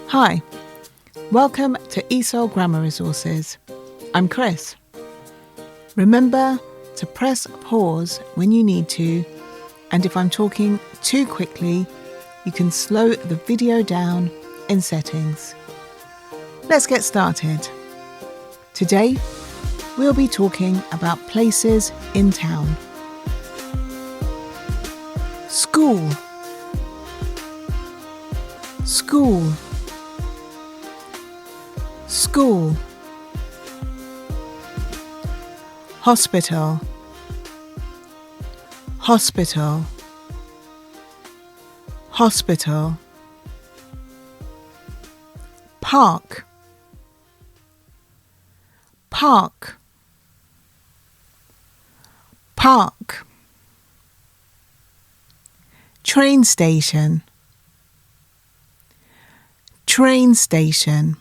Hi, welcome to ESOL Grammar Resources. I'm Chris. Remember to press pause when you need to, and if I'm talking too quickly, you can slow the video down in settings. Let's get started. Today, we'll be talking about places in town. School. School. School. Hospital. Hospital. Hospital. Park. Park. Park. Train station. Train station.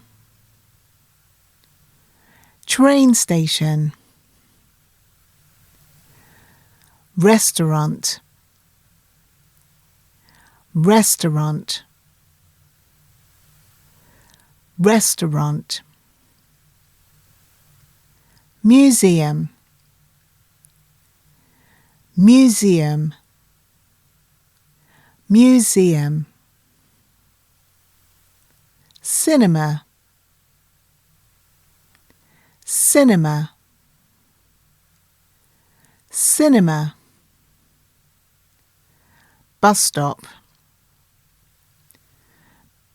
Train station. Restaurant. Restaurant. Restaurant. Museum. Museum. Museum. Cinema. Cinema. Cinema. Bus stop.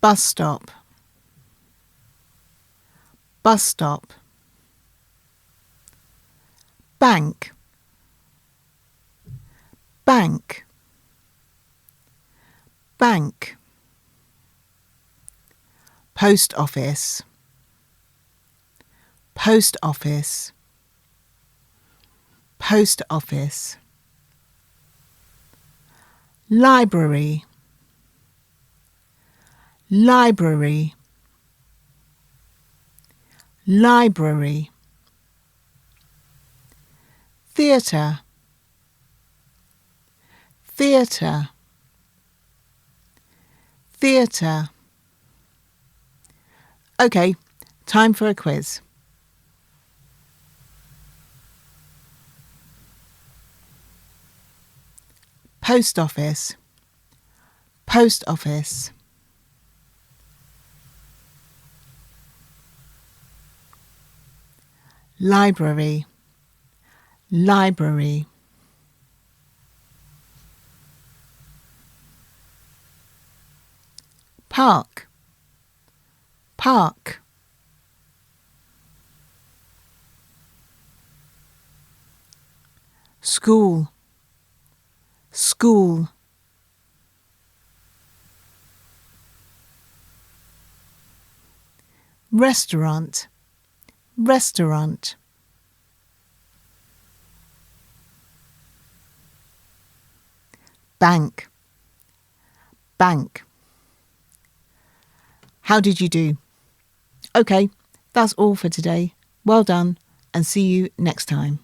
Bus stop. Bus stop. Bank. Bank. Bank. Post office. Post office. Post office. Library. Library. Library. Theatre. Theatre. Theatre. Okay, time for a quiz. Post office. Post office. Library. Library. Park. Park. School. School. Restaurant. Restaurant. Bank. Bank. How did you do? Okay, that's all for today. Well done, and see you next time.